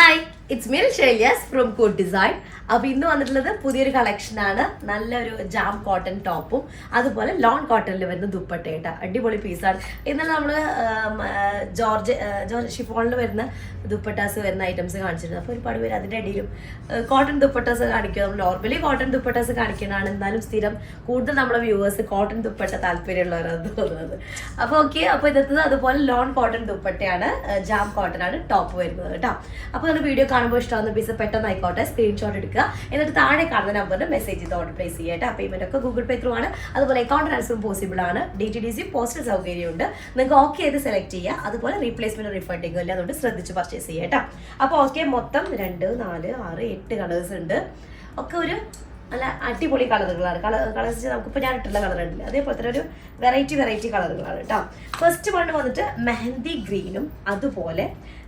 Hi it's me ഷൈലിയാസ് from coat design. അപ്പോൾ ഇന്ന് വന്നിട്ടുള്ളത് പുതിയൊരു കളക്ഷനാണ്. നല്ലൊരു ജാം കോട്ടൺ ടോപ്പും അതുപോലെ ലോൺ കോട്ടണിൽ വരുന്ന ദുപ്പട്ടയായിട്ട് അടിപൊളി പീസാണ്. ഇന്നലെ നമ്മൾ ജോർജ് ഷിഫോണിൽ വരുന്ന ദുപ്പട്ടാസ് വരുന്ന ഐറ്റംസ് കാണിച്ചിരുന്നു. അപ്പോൾ ഒരുപാട് പേര് അതിൻ്റെ ഇടയിലും കോട്ടൺ ദുപ്പട്ടാസ് കാണിക്കുക. നമ്മൾ നോർമലി കോട്ടൺ ദുപ്പട്ടാസ് കാണിക്കുന്നതാണ്, എന്നാലും സ്ഥിരം കൂടുതൽ നമ്മളെ വ്യൂവേഴ്സ് കോട്ടൺ ദുപ്പട്ട താല്പര്യമുള്ളവരാണ് തോന്നുന്നത്. അപ്പോൾ ഓക്കെ, അപ്പോൾ ഇന്നത്തെ അതുപോലെ ലോൺ കോട്ടൺ ദുപ്പട്ടയാണ്, ജാം കോട്ടൺ ആണ് ടോപ്പ് വരുന്നത് കേട്ടോ. അപ്പോൾ നമ്മൾ വീഡിയോ കാണുമ്പോൾ ഇഷ്ടമാകുന്ന പീസ് പെട്ടെന്ന് ആയിക്കോട്ടെ സ്ക്രീൻഷോട്ട് എടുക്കുക, എന്നിട്ട് താഴെ കാണുന്ന നമ്പറിൽ മെസ്സേജ് ചെയ്ത് ഓർഡർ പ്ലേസ് ചെയ്യട്ടെ. പേയ്മെന്റ് ഒക്കെ ഗൂഗിൾ പേ ത്രൂ ആണ്, അതുപോലെ അക്കൗണ്ട് ട്രാൻസ്ഫറും പോസിബിൾ ആണ്. DTDC പോസ്റ്റൽ സൗകര്യമുണ്ട്, നിങ്ങൾക്ക് ഓക്കെ ചെയ്ത് സെലക്ട് ചെയ്യുക. അതുപോലെ റീപ്ലേസ്മെന്റ് റിഫണ്ടിങ് ഇല്ല, അതുകൊണ്ട് ശ്രദ്ധിച്ച് പർച്ചേസ് ചെയ്യട്ടോ. അപ്പോൾ ഓക്കെ, മൊത്തം 2, 4, 6, 8 കളേഴ്സ് ഉണ്ട്. ഒക്കെ ഒരു നല്ല അടിപൊളി കളറുകളാണ്. കളേഴ്സ് നമുക്കിപ്പോൾ ഞാൻ ഇട്ടുള്ള കളർ ഉണ്ടല്ലോ, അതേപോലെ തന്നെ ഒരു വെറൈറ്റി കളറുകളാണ് കേട്ടോ. ഫസ്റ്റ് വൺ വന്നിട്ട് മെഹന്തി ഗ്രീനും അതുപോലെ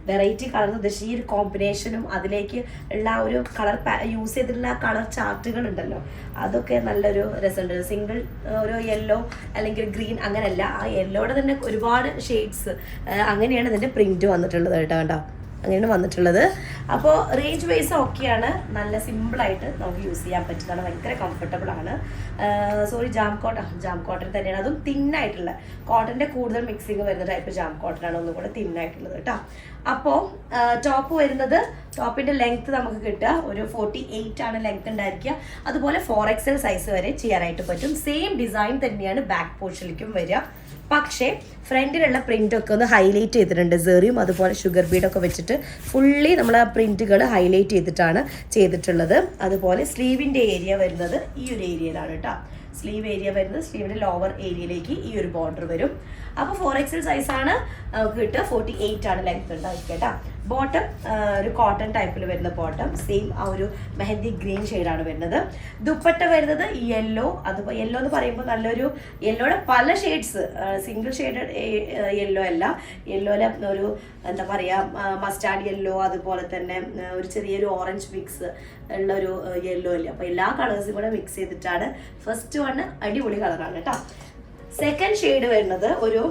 വെറൈറ്റി കളർ ഉദ്ദേശിച്ച് ഈ ഒരു കോമ്പിനേഷനും അതിലേക്ക് ഉള്ള ഒരു കളർ യൂസ് ചെയ്തിട്ടുള്ള കളർ ചാർട്ടുകൾ ഉണ്ടല്ലോ, അതൊക്കെ നല്ലൊരു രസമുണ്ട്. സിംഗിൾ ഒരു യെല്ലോ അല്ലെങ്കിൽ ഗ്രീൻ അങ്ങനെയല്ല, ആ യെല്ലോയുടെ തന്നെ ഒരുപാട് ഷെയ്ഡ്സ് അങ്ങനെയാണ് ഇതിൻ്റെ പ്രിന്റ് വന്നിട്ടുള്ളത് കേട്ടോ. കണ്ടോ, അങ്ങനെയാണ് വന്നിട്ടുള്ളത്. അപ്പോൾ റേഞ്ച് വൈസ് ഓക്കെയാണ്, നല്ല സിമ്പിളായിട്ട് നമുക്ക് യൂസ് ചെയ്യാൻ പറ്റുന്നതാണ്, ഭയങ്കര കംഫർട്ടബിൾ ആണ്. ജാം കോട്ടൺ തന്നെയാണ്, അതും തിന്നായിട്ടുള്ള കോട്ടൻ്റെ കൂടുതൽ മിക്സിങ് വരുന്ന ടൈപ്പ് ജാം കോട്ടൺ ആണ്, ഒന്നും കൂടെ തിന്നായിട്ടുള്ളത് കേട്ടോ. അപ്പോൾ ടോപ്പ് വരുന്നത്, ടോപ്പിൻ്റെ ലെങ്ത്ത് നമുക്ക് കിട്ടുക ഒരു 48 ആണ് ലെങ്ത്ത് ഉണ്ടായിരിക്കുക. അതുപോലെ 4XL സൈസ് വരെ ചെയ്യാനായിട്ട് പറ്റും. സെയിം ഡിസൈൻ തന്നെയാണ് ബാക്ക് പോർഷനിലേക്കും വരിക, പക്ഷേ ഫ്രണ്ടിലുള്ള പ്രിന്റ് ഒക്കെ ഒന്ന് ഹൈലൈറ്റ് ചെയ്തിട്ടുണ്ട്. സെറിയും അതുപോലെ ഷുഗർ ബീഡൊക്കെ വെച്ചിട്ട് ഫുള്ളി നമ്മൾ ആ പ്രിന്റുകൾ ഹൈലൈറ്റ് ചെയ്തിട്ടാണ് ചെയ്തിട്ടുള്ളത്. അതുപോലെ സ്ലീവിൻ്റെ ഏരിയ വരുന്നത് ഈ ഒരു ഏരിയയിലാണ് കേട്ടോ. സ്ലീവ് ഏരിയ വരുന്നത് സ്ലീവിൻ്റെ ലോവർ ഏരിയയിലേക്ക് ഈ ഒരു ബോർഡർ വരും. അപ്പോൾ 4XL സൈസാണ് കിട്ടുക, 48 ആണ് ലെങ്ത് ഉണ്ടായിരിക്കുക കേട്ടോ. ബോട്ടം ഒരു കോട്ടൺ ടൈപ്പിൽ വരുന്ന ബോട്ടം, സെയിം ആ ഒരു മെഹന്തി ഗ്രീൻ ഷെയ്ഡാണ് വരുന്നത്. ദുപ്പട്ട വരുന്നത് യെല്ലോ, അതുപോലെ യെല്ലോ എന്ന് പറയുമ്പോൾ നല്ലൊരു യെല്ലോയുടെ പല ഷെയ്ഡ്സ്, സിംഗിൾ ഷെയ്ഡ് യെല്ലോ അല്ല, യെല്ലോയിലെ ഒരു എന്താ പറയുക മസ്റ്റാർഡ് യെല്ലോ, അതുപോലെ തന്നെ ഒരു ചെറിയൊരു ഓറഞ്ച് മിക്സ് ഉള്ള ഒരു യെല്ലോ അല്ലേ. അപ്പോൾ എല്ലാ കളേഴ്സും കൂടെ മിക്സ് ചെയ്തിട്ടാണ്. ഫസ്റ്റ് വൺ അടിപൊളി കളറാണ് കേട്ടോ. സെക്കൻഡ് ഷെയ്ഡ് വരുന്നത് ഒരു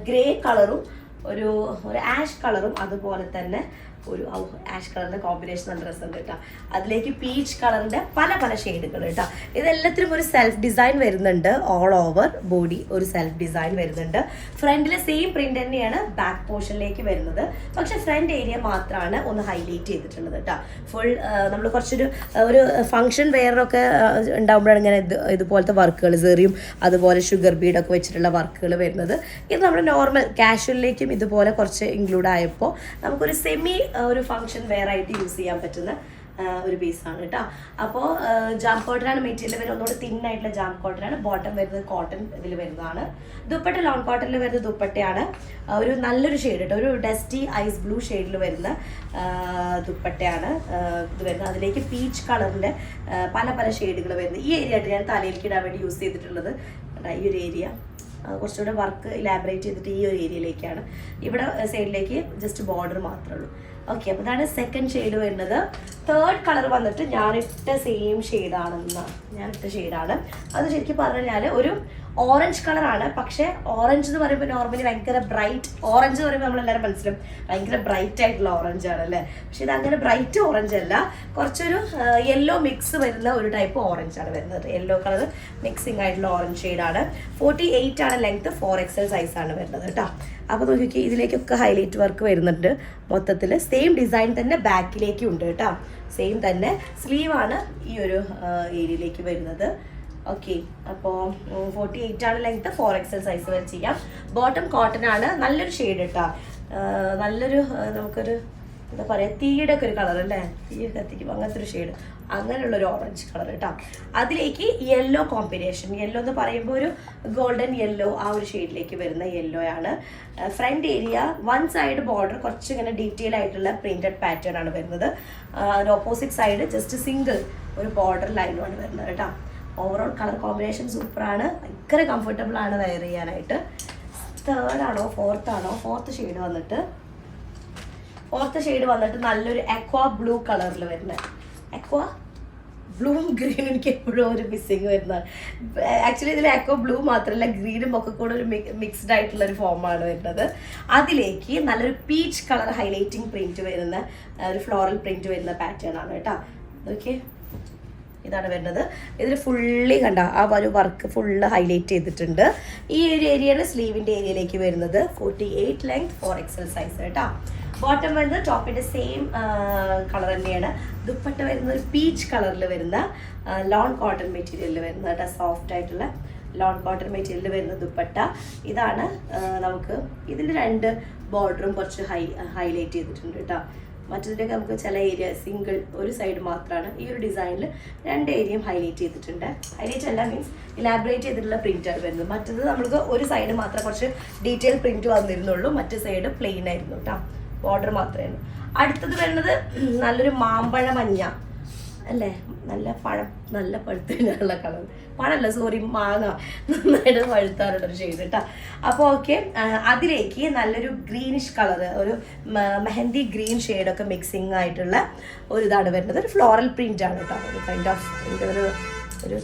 ഗ്രേ കളറും ഒരു ആഷ് കളറും അതുപോലെ തന്നെ ഒരു ആഷ് കളറിൻ്റെ കോമ്പിനേഷൻ നല്ല രസമുണ്ട് കേട്ടോ. അതിലേക്ക് പീച്ച് കളറിൻ്റെ പല ഷെയ്ഡുകൾ കേട്ടോ. ഇതെല്ലാത്തിനും ഒരു സെൽഫ് ഡിസൈൻ വരുന്നുണ്ട്, ഓൾ ഓവർ ബോഡി ഒരു സെൽഫ് ഡിസൈൻ വരുന്നുണ്ട്. ഫ്രണ്ടിലെ സെയിം പ്രിന്റ് തന്നെയാണ് ബാക്ക് പോർഷനിലേക്ക് വരുന്നത്, പക്ഷെ ഫ്രണ്ട് ഏരിയ മാത്രമാണ് ഒന്ന് ഹൈലൈറ്റ് ചെയ്തിട്ടുള്ളത് കേട്ടോ. ഫുൾ നമ്മൾ ഒരു ഫംഗ്ഷൻ വെയറൊക്കെ ഉണ്ടാകുമ്പോഴാണ് ഇങ്ങനെ ഇതുപോലത്തെ വർക്കുകൾ, സെറിയും അതുപോലെ ഷുഗർ ബീഡൊക്കെ വെച്ചിട്ടുള്ള വർക്കുകൾ വരുന്നത്. ഇത് നമ്മുടെ നോർമൽ കാഷ്വലിലേക്കും ഇതുപോലെ കുറച്ച് ഇൻക്ലൂഡ് ആയപ്പോൾ നമുക്കൊരു സെമി ഒരു ഫംഗ്ഷൻ വെയർ ആയിട്ട് യൂസ് ചെയ്യാൻ പറ്റുന്ന ഒരു പീസാണ് കേട്ടോ. അപ്പോൾ ജാം കോട്ടനാണ് മെറ്റീരിയൽ വരുന്നത്, ഒന്നുകൂടെ തിന്നായിട്ടുള്ള ജാം കോട്ടനാണ്. ബോട്ടം വരുന്നത് കോട്ടൺ ഇതിൽ വരുന്നതാണ്. ദുപ്പട്ട ലോൺ കോട്ടണിൽ വരുന്ന ദുപ്പട്ടയാണ്, ഒരു നല്ലൊരു ഷെയ്ഡ് കേട്ടോ, ഒരു ഡസ്റ്റി ഐസ് ബ്ലൂ ഷെയ്ഡിൽ വരുന്ന ദുപ്പട്ടയാണ് ഇത് വരുന്നത്. അതിലേക്ക് പീച്ച് കളറിൻ്റെ പല ഷെയ്ഡുകൾ വരുന്നത്. ഈ ഏരിയ ആയിട്ട് ഞാൻ തലയിലേക്ക് ഇടാൻ വേണ്ടി യൂസ് ചെയ്തിട്ടുള്ളത് ഈ ഒരു ഏരിയ കുറച്ചുകൂടെ വർക്ക് ഇലാബറേറ്റ് ചെയ്തിട്ട് ഈ ഒരു ഏരിയയിലേക്കാണ്. ഇവിടെ സൈഡിലേക്ക് ജസ്റ്റ് ബോർഡർ മാത്രമേ ഉള്ളൂ. ഓക്കെ, അപ്പോൾ ഇതാണ് സെക്കൻഡ് ഷെയ്ഡ് വരുന്നത്. തേർഡ് കളർ വന്നിട്ട് ഞാനിട്ട സെയിം ഷെയ്ഡാണ്. അത് ശരിക്കും പറഞ്ഞു കഴിഞ്ഞാൽ ഒരു ഓറഞ്ച് കളറാണ്, പക്ഷേ ഓറഞ്ച് എന്ന് പറയുമ്പോൾ നോർമലി ഭയങ്കര ബ്രൈറ്റ് ഓറഞ്ച് എന്ന് പറയുമ്പോൾ നമ്മളെല്ലാവരും മനസ്സിലും ഭയങ്കര ബ്രൈറ്റ് ആയിട്ടുള്ള ഓറഞ്ച് ആണല്ലേ. പക്ഷെ ഇത് അങ്ങനെ ബ്രൈറ്റ് ഓറഞ്ച് അല്ല, കുറച്ചൊരു യെല്ലോ മിക്സ് വരുന്ന ഒരു ടൈപ്പ് ഓറഞ്ച് ആണ് വരുന്നത്. യെല്ലോ കളർ മിക്സിങ് ആയിട്ടുള്ള ഓറഞ്ച് ഷെയ്ഡാണ്. 48 ആണ് ലെങ്ത്, 4XL സൈസാണ് വരുന്നത് കേട്ടോ. അപ്പോൾ നോക്കി ഇതിലേക്കൊക്കെ ഹൈലൈറ്റ് വർക്ക് വരുന്നുണ്ട്. മൊത്തത്തിൽ സെയിം ഡിസൈൻ തന്നെ ബാക്കിലേക്കും ഉണ്ട് കേട്ടോ. സെയിം തന്നെ സ്ലീവാണ് ഈ ഒരു ഏരിയയിലേക്ക് വരുന്നത്. ഓക്കെ, അപ്പോൾ 48 ആണ് ലെങ്ത്, 4XL സൈസ് വരെ ചെയ്യാം. ബോട്ടം കോട്ടൺ ആണ്, നല്ലൊരു ഷെയ്ഡ് കേട്ടോ. നല്ലൊരു നമുക്കൊരു എന്താ പറയുക, തീയുടെ ഒക്കെ ഒരു കളർ അല്ലേ, തീ കത്തിക്കും അങ്ങനത്തെ ഒരു ഷെയ്ഡ്, അങ്ങനെയുള്ളൊരു ഓറഞ്ച് കളർ കേട്ടോ. അതിലേക്ക് യെല്ലോ കോമ്പിനേഷൻ, യെല്ലോ എന്ന് പറയുമ്പോൾ ഒരു ഗോൾഡൻ യെല്ലോ, ആ ഒരു ഷെയ്ഡിലേക്ക് വരുന്ന യെല്ലോ ആണ്. Front area one side border കുറച്ച് ഇങ്ങനെ ഡീറ്റെയിൽ ആയിട്ടുള്ള പ്രിന്റഡ് പാറ്റേൺ ആണ് വരുന്നത്. അതിന് ഓപ്പോസിറ്റ് സൈഡ് ജസ്റ്റ് സിംഗിൾ ഒരു ബോർഡർ ലൈനുമാണ് വരുന്നത് കേട്ടോ. ഓവറോൾ കളർ കോമ്പിനേഷൻ സൂപ്പറാണ്, ഭയങ്കര കംഫർട്ടബിൾ ആണ് വെയർ ചെയ്യാനായിട്ട്. ഫോർത്ത് ഷെയ്ഡ് വന്നിട്ട് നല്ലൊരു അക്വാ ബ്ലൂ കളറിൽ വരുന്നത്, അക്വാ ബ്ലൂവും ഗ്രീനും എനിക്ക് എപ്പോഴും ഒരു മിസ്സിങ് വരുന്നതാണ്. ആക്ച്വലി ഇതിൽ എക്കോ ബ്ലൂ മാത്രമല്ല ഗ്രീനും ഒക്കെ കൂടെ ഒരു മിക്സ്ഡ് ആയിട്ടുള്ള ഒരു ഫോമാണ് വരുന്നത്. അതിലേക്ക് നല്ലൊരു പീച്ച് കളർ ഹൈലൈറ്റിംഗ് പ്രിന്റ് വരുന്ന ഒരു ഫ്ലോറൽ പ്രിന്റ് വരുന്ന പാറ്റേൺ ആണ് കേട്ടോ. ഓക്കെ, ഇതാണ് വരുന്നത്. ഇതിൽ ഫുള്ളി കണ്ട ആ ഒരു വർക്ക് ഫുള്ള് ഹൈലൈറ്റ് ചെയ്തിട്ടുണ്ട്. ഈ ഒരു ഏരിയയാണ് സ്ലീവിൻ്റെ ഏരിയയിലേക്ക് വരുന്നത്. 48 ലെങ്ത് 4XL സൈസ് കേട്ടോ. ബോട്ടം വരുന്നത് ടോപ്പിൻ്റെ സെയിം കളർ തന്നെയാണ്. ദുപ്പട്ട വരുന്നത് ഒരു പീച്ച് കളറിൽ വരുന്ന ലോൺ കോട്ടൺ മെറ്റീരിയലിൽ വരുന്ന കേട്ടോ. സോഫ്റ്റ് ആയിട്ടുള്ള ലോൺ കോട്ടൺ മെറ്റീരിയലിൽ വരുന്ന ദുപ്പട്ട. ഇതാണ് നമുക്ക് ഇതിൻ്റെ 2 ബോർഡറും കുറച്ച് ഹൈലൈറ്റ് ചെയ്തിട്ടുണ്ട് കേട്ടോ. മറ്റതിൻ്റെയൊക്കെ നമുക്ക് ചില ഏരിയ സിംഗിൾ ഒരു സൈഡ് മാത്രമാണ്. ഈ ഒരു ഡിസൈനിൽ 2 ഏരിയയും ഹൈലൈറ്റ് ചെയ്തിട്ടുണ്ട്. ഹൈലൈറ്റ് അല്ല മീൻസ് ഇലാബറേറ്റ് ചെയ്തിട്ടുള്ള പ്രിൻ്റാണ് വരുന്നത്. മറ്റത് നമ്മൾക്ക് ഒരു സൈഡ് മാത്രം കുറച്ച് ഡീറ്റെയിൽ പ്രിൻറ്റ് വന്നിരുന്നുള്ളൂ. മറ്റു സൈഡ് പ്ലെയിൻ ആയിരുന്നു കേട്ടോ. ബോർഡർ മാത്രമായിരുന്നു. അടുത്തത് വരുന്നത് നല്ലൊരു മാമ്പഴ മഞ്ഞ അല്ലേ, നല്ല പഴുത്തുള്ള കളർ. പഴമല്ല സോറി, മാങ്ങ നന്നായിട്ട് പഴുത്താറുള്ളൊരു ഷെയ്ഡ് കേട്ടോ. അപ്പോൾ ഓക്കെ, അതിലേക്ക് നല്ലൊരു ഗ്രീനിഷ് കളർ, ഒരു മെഹന്തി ഗ്രീൻ ഷെയ്ഡൊക്കെ മിക്സിങ് ആയിട്ടുള്ള ഒരു ഇതാണ് വരുന്നത്. ഒരു ഫ്ലോറൽ പ്രിന്റ് ആണ് കേട്ടോ. ഒരു കൈൻഡ് ഓഫ് ഒരു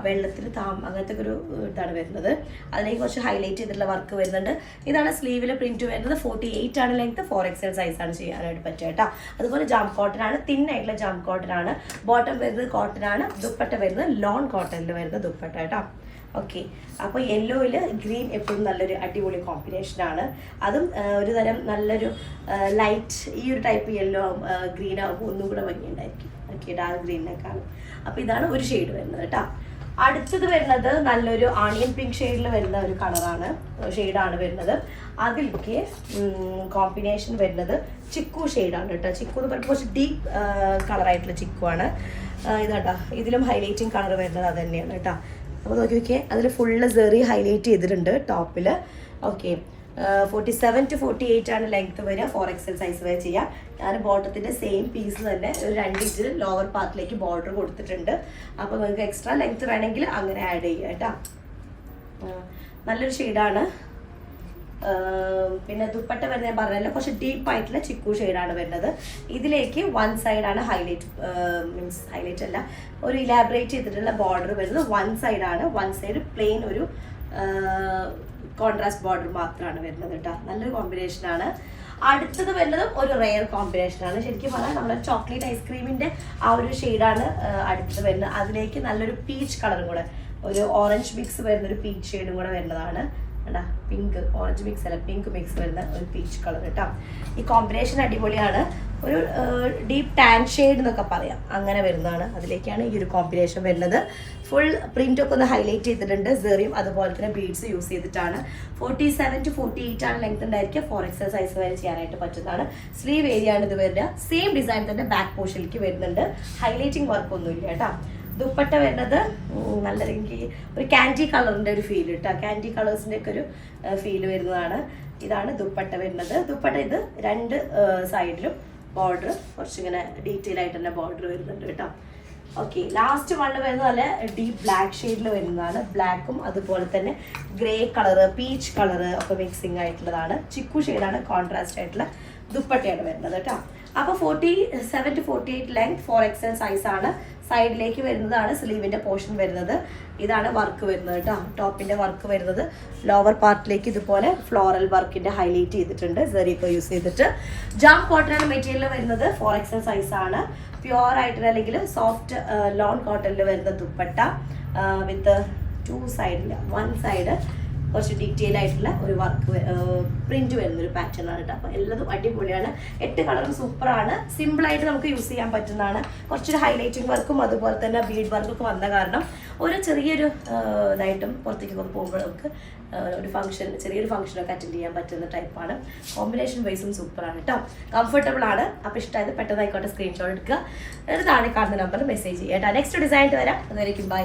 വെള്ളത്തിൽ അങ്ങനത്തെ ഒരു ഇതാണ് വരുന്നത്. അതിലേക്ക് കുറച്ച് ഹൈലൈറ്റ് ചെയ്തിട്ടുള്ള വർക്ക് വരുന്നുണ്ട്. ഇതാണ് സ്ലീവിൽ പ്രിന്റ് വരുന്നത്. 48 ആണ് ലെങ്ത്, 4XL സൈസാണ് ചെയ്യാനായിട്ട് പറ്റുക കേട്ടോ. അതുപോലെ ജാം കോട്ടൺ ആണ്, തിൻ ആയിട്ടുള്ള ജാം കോട്ടൺ ആണ്. ബോട്ടം വരുന്നത് കോട്ടൺ ആണ്. ദുപ്പട്ട വരുന്നത് ലോൺ കോട്ടണിൽ വരുന്ന ദുപ്പട്ട കേട്ടോ. ഓക്കെ, അപ്പോൾ യെല്ലോയിൽ ഗ്രീൻ എപ്പോഴും നല്ലൊരു അടിപൊളി കോമ്പിനേഷനാണ്. അതും ഒരു തരം നല്ലൊരു ലൈറ്റ് ഈ ഒരു ടൈപ്പ് യെല്ലോ ഗ്രീൻ ആകുമ്പോൾ ഒന്നും കൂടെ ഭംഗിയുണ്ടായിരിക്കും. Okay, dark ഗ്രീനിനേക്കാളും. അപ്പോൾ ഇതാണ് ഒരു ഷെയ്ഡ് വരുന്നത് കേട്ടോ. അടുത്തത് വരുന്നത് നല്ലൊരു ആണിയൻ പിങ്ക് ഷെയ്ഡിൽ വരുന്ന ഒരു ഷെയ്ഡാണ് വരുന്നത്. അതിലേക്ക് കോമ്പിനേഷൻ വരുന്നത് ചിക്കു ഷെയ്ഡാണ് കേട്ടോ. ചിക്കു എന്ന് പറയുമ്പോൾ കുറച്ച് ഡീപ്പ് കളറായിട്ടുള്ള ചിക്കു ആണ് ഇതാട്ടോ. ഇതിലും ഹൈലൈറ്റിങ് കളർ വരുന്നത് അത് തന്നെയാണ് കേട്ടോ. അപ്പോൾ നോക്കി അതിൽ ഫുള്ള് സെറി ഹൈലൈറ്റ് ചെയ്തിട്ടുണ്ട് ടോപ്പിൽ. ഓക്കെ, 47 to 48 ആണ് ലെങ്ത് വരിക. 4XL സൈസ് വരെ ചെയ്യാം. ഞാൻ ബോട്ടത്തിൻ്റെ സെയിം പീസ് തന്നെ ഒരു 2 ഇഞ്ച് ലോവർ പാർട്ടിലേക്ക് ബോർഡർ കൊടുത്തിട്ടുണ്ട്. അപ്പോൾ നിങ്ങൾക്ക് എക്സ്ട്രാ ലെങ്ത് വേണമെങ്കിൽ അങ്ങനെ ആഡ് ചെയ്യുക കേട്ടോ. നല്ലൊരു ഷെയ്ഡാണ്. പിന്നെ ദുപ്പട്ട വരുന്നത് ഞാൻ പറഞ്ഞല്ലോ, കുറച്ച് ഡീപ്പായിട്ടുള്ള ചിക്കു ഷെയ്ഡാണ് വരുന്നത്. ഇതിലേക്ക് 1 സൈഡാണ് ഹൈലൈറ്റ്, മീൻസ് ഹൈലൈറ്റ് അല്ല, ഒരു ഇലാബറേറ്റ് ചെയ്തിട്ടുള്ള ബോർഡർ വരുന്നത് 1 സൈഡാണ്. 1 സൈഡ് പ്ലെയിൻ ഒരു കോൺട്രാസ്റ്റ് ബോർഡർ മാത്രമാണ് വരുന്നത് കേട്ടോ. നല്ലൊരു കോമ്പിനേഷനാണ്. അടുത്തത് വരുന്നതും ഒരു റെയർ കോമ്പിനേഷനാണ്. ശരിക്കും പറഞ്ഞാൽ നമ്മുടെ ചോക്ലേറ്റ് ഐസ്ക്രീമിൻ്റെ ആ ഒരു ഷെയ്ഡാണ് അടുത്തത് വരുന്നത്. അതിലേക്ക് നല്ലൊരു പീച്ച് കളറും കൂടെ, ഒരു ഓറഞ്ച് മിക്സ് വരുന്നൊരു പീച്ച് ഷെയ്ഡും കൂടെ വരുന്നതാണ് കേട്ടോ. പിങ്ക് ഓറഞ്ച് മിക്സ് അല്ല, പിങ്ക് മിക്സ് വരുന്ന ഒരു പീച്ച് കളർ കേട്ടോ. ഈ കോമ്പിനേഷൻ അടിപൊളിയാണ്. ഒരു ഡീപ്പ് ടാൻ ഷെയ്ഡ് എന്നൊക്കെ പറയാം, അങ്ങനെ വരുന്നതാണ്. അതിലേക്കാണ് ഈ ഒരു കോമ്പിനേഷൻ വരുന്നത്. ഫുൾ പ്രിന്റ് ഒക്കെ ഒന്ന് ഹൈലൈറ്റ് ചെയ്തിട്ടുണ്ട്. സെറിയും അതുപോലെ തന്നെ ബീഡ്സ് യൂസ് ചെയ്തിട്ടാണ്. 47 to 48 ആണ് ലെങ്ത് ഉണ്ടായിരിക്കുക. 4XL സൈസ് വരെ ചെയ്യാനായിട്ട് പറ്റുന്നതാണ്. സ്ലീവ് ഏരിയ ആണ് ഇത് വരിക. സെയിം ഡിസൈൻ തന്നെ ബാക്ക് പോർഷനിലേക്ക് വരുന്നുണ്ട്. ഹൈലൈറ്റിംഗ് വർക്ക് ഒന്നും ഇല്ല കേട്ടോ. ദുപ്പട്ട വരുന്നത് നല്ല എനിക്ക് ഒരു കാൻഡി കളറിൻ്റെ ഒരു ഫീൽ കേട്ടോ. കാൻഡി കളേഴ്സിൻ്റെ ഒക്കെ ഒരു ഫീല് വരുന്നതാണ്. ഇതാണ് ദുപ്പട്ട വരുന്നത്. ദുപ്പട്ട ഇത് 2 സൈഡിലും ബോർഡർ കുറച്ചിങ്ങനെ ഡീറ്റെയിൽ ആയിട്ട് തന്നെ ബോർഡർ വരുന്നുണ്ട് കേട്ടോ. ഓക്കെ, ലാസ്റ്റ് വണ്ണ് വരുന്നത് നല്ല ഡീപ്പ് ബ്ലാക്ക് ഷെയ്ഡിൽ വരുന്നതാണ്. ബ്ലാക്കും അതുപോലെ തന്നെ ഗ്രേ കളറ്, പീച്ച് കളറ് ഒക്കെ മിക്സിങ് ആയിട്ടുള്ളതാണ്. ചിക്കു ഷെയ്ഡാണ്, കോൺട്രാസ്റ്റ് ആയിട്ടുള്ള ദുപ്പട്ടയാണ് വരുന്നത് കേട്ടോ. അപ്പോൾ 47 to 48 ലെങ്ത്, 4XL സൈസാണ്. സൈഡിലേക്ക് വരുന്നതാണ് സ്ലീവിൻ്റെ പോർഷൻ വരുന്നത്. ഇതാണ് വർക്ക് വരുന്നത് കേട്ടോ. ടോപ്പിൻ്റെ വർക്ക് വരുന്നത് ലോവർ പാർട്ടിലേക്ക് ഇതുപോലെ ഫ്ലോറൽ വർക്കിൻ്റെ ഹൈലൈറ്റ് ചെയ്തിട്ടുണ്ട്, സെറിയൊക്കെ യൂസ് ചെയ്തിട്ട്. ജാം കോട്ടൺ മെറ്റീരിയൽ വരുന്നത് 4XL സൈസാണ്. പ്യുവർ ആയിട്ടുള്ള അല്ലെങ്കിൽ സോഫ്റ്റ് ലോൺ കോട്ടണിൽ വരുന്ന ദുപ്പട്ട വിത്ത് 2 സൈഡിൽ 1 സൈഡ് കുറച്ച് ഡീറ്റെയിൽ ആയിട്ടുള്ള ഒരു വർക്ക് പ്രിന്റ് വരുന്നൊരു പാറ്റേൺ ആണ് കേട്ടോ. അപ്പോൾ എല്ലാതും അടിപൊളിയാണ്. 8 കളറും സൂപ്പറാണ്. സിമ്പിളായിട്ട് നമുക്ക് യൂസ് ചെയ്യാൻ പറ്റുന്നതാണ്. കുറച്ചൊരു ഹൈലൈറ്റിംഗ് വർക്കും അതുപോലെ തന്നെ ബീഡ് വർക്കൊക്കെ വന്ന കാരണം ഒരു ചെറിയൊരു ഇതായിട്ടും പുറത്തേക്ക് പോകുമ്പോൾ നമുക്ക് ഒരു ചെറിയൊരു ഫംഗ്ഷനൊക്കെ അറ്റൻഡ് ചെയ്യാൻ പറ്റുന്ന ടൈപ്പാണ്. കോമ്പിനേഷൻ വൈസും സൂപ്പറാണ് കേട്ടോ. കംഫർട്ടബിൾ ആണ്. അപ്പോൾ ഇഷ്ടമായത് പെട്ടെന്ന് ആയിക്കോട്ടെ സ്ക്രീൻഷോട്ട് എടുക്കുക. താഴെ കാണുന്ന നമ്പറിൽ മെസ്സേജ് ചെയ്യാം കേട്ടോ. നെക്സ്റ്റ് ഡിസൈൻ വരാം. അതുവരേക്കും ബൈ.